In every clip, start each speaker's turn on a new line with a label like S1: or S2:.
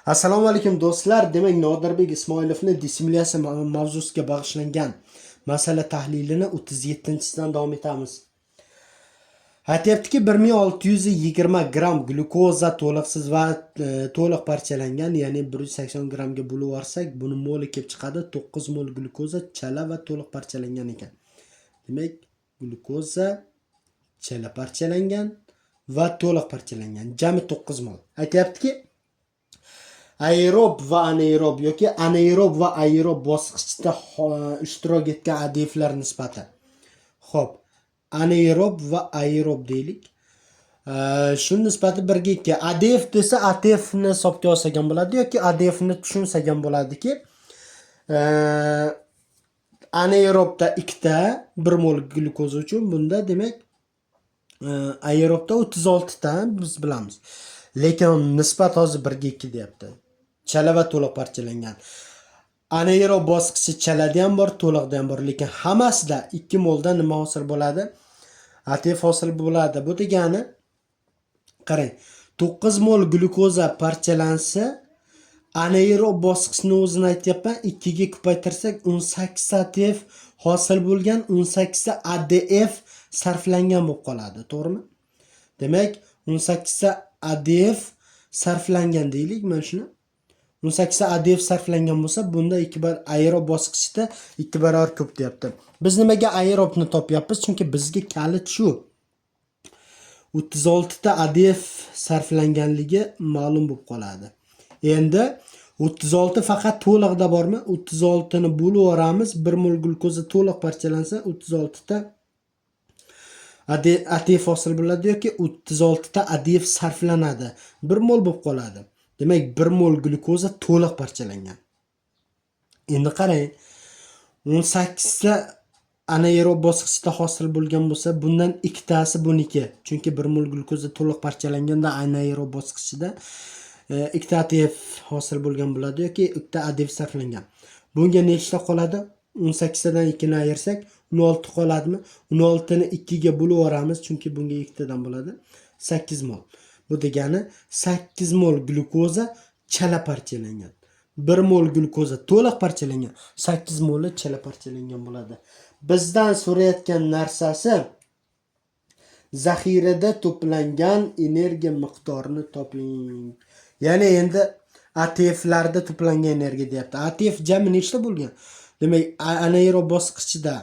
S1: Assalomu alaykum do'stlar. Demak, Nodirbek Ismoilovning dissimilyatsiya mavzusiga bag'ishlangan masala tahlilini 37-sidan davom etamiz. Aytyaptiki, 1620 gram glyukoza to'liqsiz va to'liq parchalangan, ya'ni 180 gramga bo'lib yuborsak, buni moli kelib chiqadi. 9 mol glyukoza chala va to'liq parchalangan ekan. Demak, glyukoza chala parchalangan va to'liq parchalangan. Jami 9 mol. Aytyaptiki, aerob va anaerob yoki anaerob va aerob bosqichda ishtirok etgan adeflar nisbati. Xo'p, anaerob va aerob deylik. Shu nisbati 1:2. Adef desa ATFni hisobga olsak ham bo'ladi yoki ADFni tushunsak ham bo'ladiki, anaerobda 2 ta 1 mol glyukoza uchun, bunda demak aerobda 36 ta biz bilamiz. Lekin nisbat hozir 1:2 deyapti. Chala va to'liq parchalangan. Anaerob bosqichi chalada ham bor, to'liqda ham bor, lekin hammasida 2 moldan nima hosil bo'ladi? ATF hosil bo'ladi. Bu degani, qarang, 9 mol glyukoza parchalansa, anaerob bosqichini o'zini aytyapman, 2 ga ko'paytirsak 18 ATF hosil bo'lgan, 18 ta ADF sarflangan bo'lib qoladi, to'g'rimi? Demak, 18 ta ADF sarflangan deylik, mana shuni. 18 ta ADF sarflangan bo'lsa, bunda 2 bar aerob bosqichida 2 barobar ko'p deyapti. Biz nimaga aerobni topyapmiz? Chunki bizga kalit shu. 36 ta ADF sarflanganligi ma'lum bo'lib qoladi. Endi 36 faqat to'liqda bormi? 36 ni bo'lib yuboramiz. 1 mol glyukoza to'liq parchalansa 36 ta ATF hosil bo'ladi yoki 36 ta ADF sarflanadi. 1 mol bo'lib qoladi. Demak, 1 mol glyukoza to'liq parchalangan. Endi qarang, 18 ta anaerob bosqichda hosil bo'lgan bo'lsa, bundan 2 tasi buniki. Chunki 1 mol glyukoza to'liq parchalanganda anaerob bosqichida 2 ta ATF hosil bo'lgan bo'ladi yoki 2 ta ADF sarflangan. Bunga nechta qoladi? 18 tadan 2 ni ayirsak 16 qoladimi? 16 ni 2 ga bo'lib yuboramiz, chunki bunga 2 tadan bo'ladi. 8 mol. Bu degani 8 mol glyukoza chala parchalangan. 1 mol glyukoza to'liq parchalangan, 8 mol chala parchalangan bo'ladi. Bizdan so'rayotgan narsasi zaxirada to'plangan energiya miqdorini toping. Ya'ni endi ATFlarda to'plangan energiya deyapti. ATF jami nechta bo'lgan? Demak, anaerob bosqichida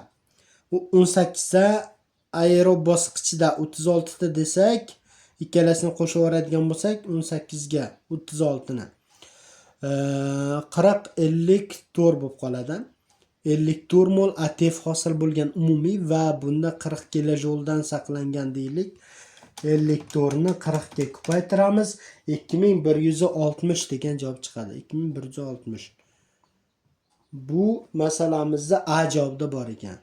S1: 18 ta, aerob bosqichida 36 ta desak, ikkalasini qo'shib yuboradigan bo'lsak, 18 ga 36 ni 40 54 bo'lib qoladi. 54 mol ATF hosil bo'lgan umumiy va bunda 40 kilojoldan saqlangan deylik. 54 ni 40 ga ko'paytiramiz, 2160 degan javob chiqadi. 2160. Bu masalamizda A javobda bor ekan.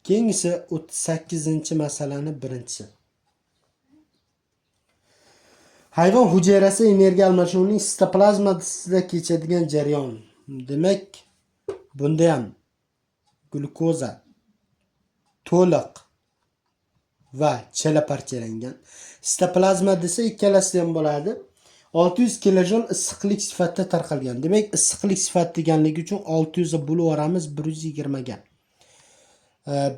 S1: Keyingisi 38-masalani birinchisi. Hayvon hujayrasi energiya almashinuvining sitoplazmasida kechadigan jarayon. Demak, bunda ham glyukoza to'liq va chala parchalangan. Sitoplazma desa ikkalasi ham bo'ladi. 600 kilojol issiqlik sifatida tarqalgan. Demak, issiqlik sifati deganligi uchun 600 ga bo'lib yuboramiz 120 ga.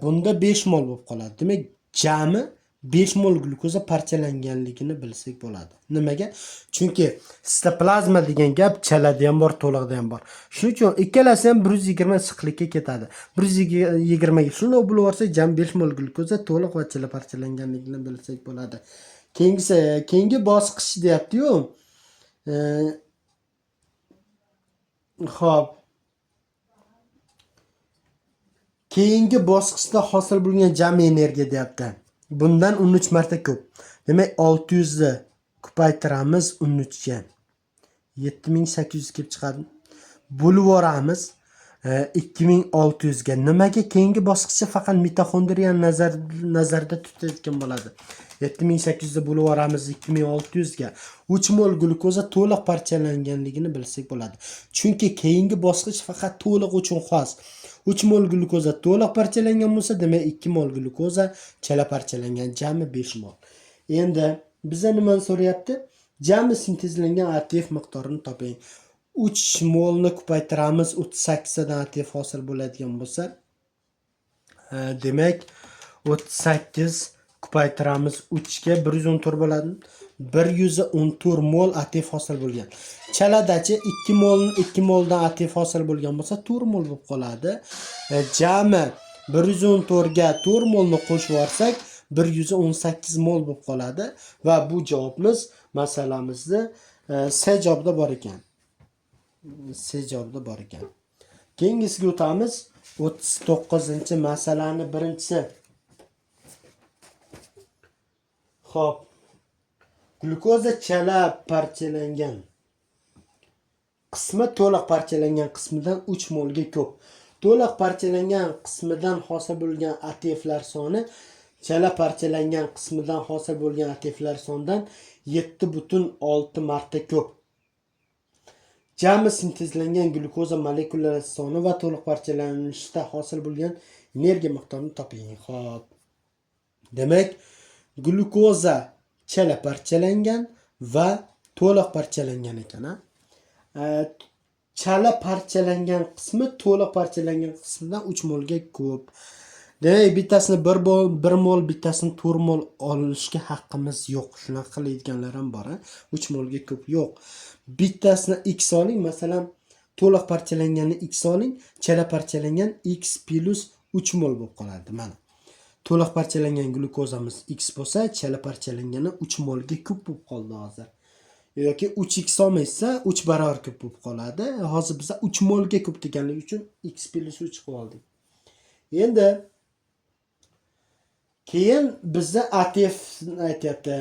S1: Bunda 5 mol bo'lib qoladi. Demak, jami 5 mol glyukoza parchalanganligini bilsak bo'ladi. Nimaga? Chunki sitoplazma degan gap chalada ham bor, to'liqda ham bor. Shuning uchun ikkalasi ham 120 issiqlikka ketadi. 120 ga shuni bo'lib yuborsak, jami 5 mol glyukoza to'liq va chala parchalanganligini bilsak bo'ladi. Keyingi bosqich deyapti-yu. Xo'p. Keyingi bosqichda hosil bo'lgan jami energiya deyapti. Bundan 13 marta ko'p. Demak, 600 ni ko'paytiramiz 13 ga. 7800 kelib chiqadi. Bo'lib yuboramiz 2600 ga. Nimaga? Keyingi bosqichda faqat mitoxondriyani nazarda tutayotgan bo'ladi. 7800 ni bo'lib yuboramiz 2600 ga. 3 mol glyukoza to'liq parchalanganligini bilsak bo'ladi. Chunki keyingi bosqich faqat to'liq uchun xos. 3 mol glyukoza to'liq parchalangan bo'lsa, demak 2 mol glyukoza chala parchalangan, jami 5 mol. Endi biza nimani so'rayapti? Jami sintezlangan ATF miqdorini toping. 3 molni ko'paytiramiz, 38 dan ATF hosil bo'ladigan bo'lsa, demak 38 ko'paytiramiz 3 ga 114 bo'ladi. 114 mol ATF hosil bo'lgan. Chaladachi 2 molni 2 moldan ATF hosil bo'lgan bo'lsa 4 mol bo'lib qoladi. Jami 114 ga 4 molni qo'shib yuborsak 118 mol bo'lib qoladi va bu javobimiz masalamizda C javobida bor ekan. C javobida bor ekan. Keyingisiga o'tamiz. 39-masalani birinchisi. Xo'p. Glukoza chala parchalangan qismi to'liq parchalangan qismidan 3 molga ko'p. To'liq parchalangan qismidan hosil bo'lgan ATFlar soni chala parchalangan qismidan hosil bo'lgan ATFlar sonidan 7,6 marta ko'p. Jami sintezlangan glukoza molekulalari soni va to'liq parchalanishda hosil bo'lgan energiya miqdorini toping. Xo'p. Demak, glukoza chala parchalangan va to'liq parchalangan ekan. Chala parchalangan qismi to'liq parchalangan qismidan 3 molga ko'p. Demak, bittasini 1 mol, bittasini 4 mol olishga haqqimiz yo'q. Shunaqa qiladiganlar ham bor. 3 molga ko'p yo'q. Bittasini x oling, masalan, to'liq parchalanganni x oling, chala parchalangan x plus 3 mol bo'lib qoladi. Mana. To'liq parchalangan glukozamiz x bo'lsa, chala parchalangani 3 molga ko'p bo'lib qoldi hozir. Yoki 3x olmaysa 3 barobar ko'p bo'lib qoladi. Hozir biz 3 molga ko'p deganligi uchun x plus 3 qilib oldik. Endi keyin bizda ATF aytyapti.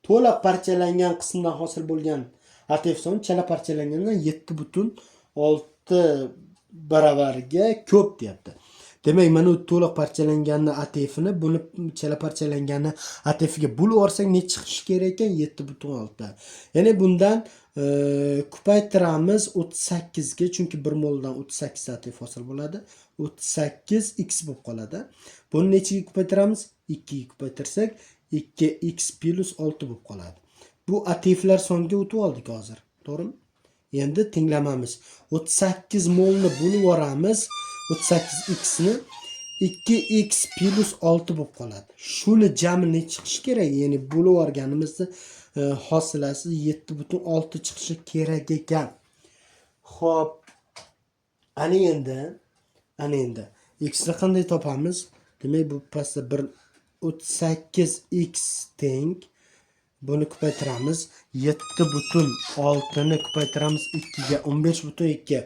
S1: To'liq parchalangan qismdan hosil bo'lgan ATF soni chala parchalangandan 7,6 baravarga ko'p deyapti. Demak, mana bu to'liq parchalanganni ATFni buni chala parchalanganni ATFga bo'lib olsak ne chiqishi kerak ekan? 7,6. Ya'ni bundan ko'paytiramiz 38 ga, chunki 1 moldan 38 ATF hosil bo'ladi. 38x bo'lib qoladi. Buni nechiga ko'paytiramiz? 2 ga ko'paytirsak 2x plus 6 bo'lib qoladi. Bu ATFlar soniga o'tib oldik hozir. To'g'rimi? Endi tenglamamiz. 38 molni bo'lib yuboramiz. 38x ni 2x plus 6 bo'lib qoladi. Shuni jami ne chiqishi kerak? Ya'ni bo'lib yuborganimizda hosilasi 7,6 chiqishi kerak ekan. Xo'p. Ana endi x ni qanday topamiz? Demak, bu pastda 38x teng buni ko'paytiramiz. 7,6 ni ko'paytiramiz 2 ga 15,2.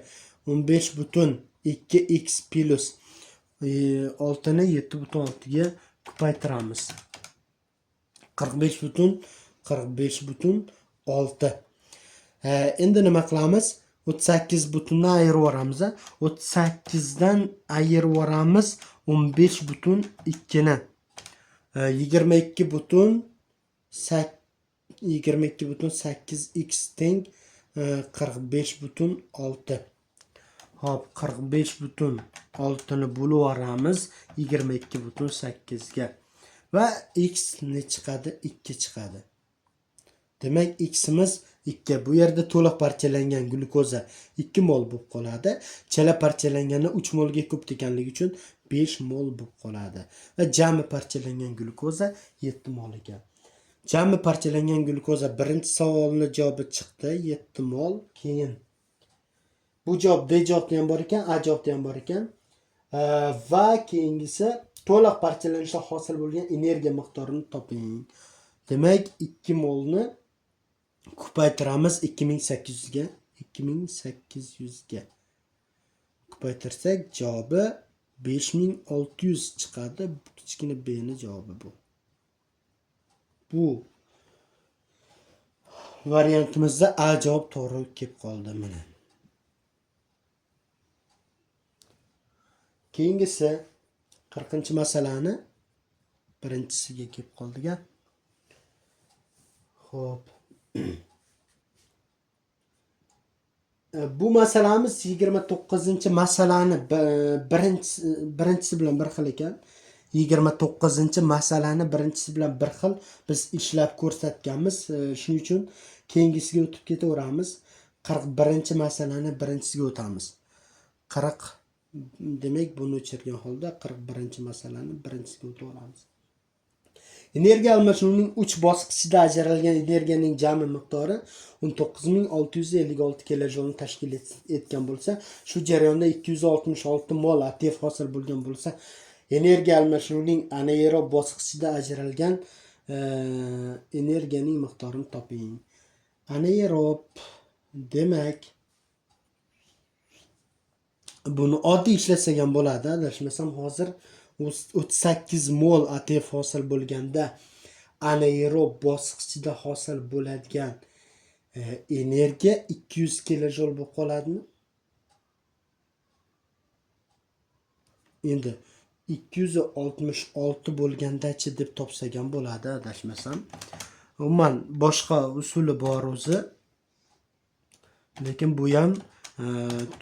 S1: 15,2x plus 6 ni 7,6 ga ko'paytiramiz. 45,6. Endi nima qilamiz? 38 butunni ayirib yuboramiz. 38 dan ayirib yuboramiz 15,2 ni. 22,8x teng 45,6. Hop, 45,6 ni bo'lib yuboramiz 22,8 ga. Va x ne chiqadi? 2 chiqadi. Demak, x'imiz 2. Bu yerda to'liq parchalangan glukoza 2 mol bo'lib qoladi. Chala parchalangani 3 molga ko'p deganligi uchun 5 mol bo'lib qoladi. Va jami parchalangan glukoza 7 mol ekan. Jami parchalangan glukoza birinchi savolning javobi chiqdi, 7 mol. Keyin bu javob B javobda ham bor ekan, A javobda ham bor ekan. Va keyingisi to'liq parchalanishda hosil bo'lgan energiya miqdorini toping. Demak, 2 molni ko'paytiramiz 2800 ga. 2800 ga ko'paytirsak javobi 5600 chiqadi. Kichkina B ni javobi bu. Bu variantimizda A javob to'g'ri kelib qoldi mana. Keyingisi 40-masalani birinchisiga kelib qoldik-a. Xo'p. Bu masalamiz 29-masalani birinchisi bilan bir xil ekan. 29-masalani birinchisi bilan bir xil biz ishlab ko'rsatganmiz. Shuning uchun keyingisiga o'tib ketaveramiz. 41-masalani birinchisiga o'tamiz. 40 demak buni o'chirgan holda 41-masalani birinchisiga o'taveramiz. Energiya almashinuvining 3 bosqichida ajralgan energiyaning jami miqdori 19656 kilojulni tashkil etgan bo'lsa, shu jarayonda 266 mol ATF hosil bo'lgan bo'lsa, energiya almashinuvining anaerob bosqichida ajralgan energiyaning miqdorini toping. Anaerob demak buni oddiy ishlasak ham bo'ladi, adashmasam hozir 38 mol ATF hosil bo'lganda anaerob bosqichida hosil bo'ladigan energiya 200 kilojul bo'lib qoladimi? Endi 266 bo'lgandachi deb topsak ham bo'ladi, adashmasam. Umuman boshqa usuli bor o'zi. Lekin bu ham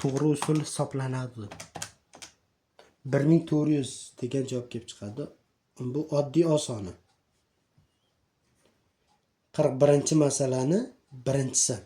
S1: to'g'ri usul hisoblanadi. 1400 degan javob kelib chiqadi. Bu oddiy osoni. 41-masalani birinchisi.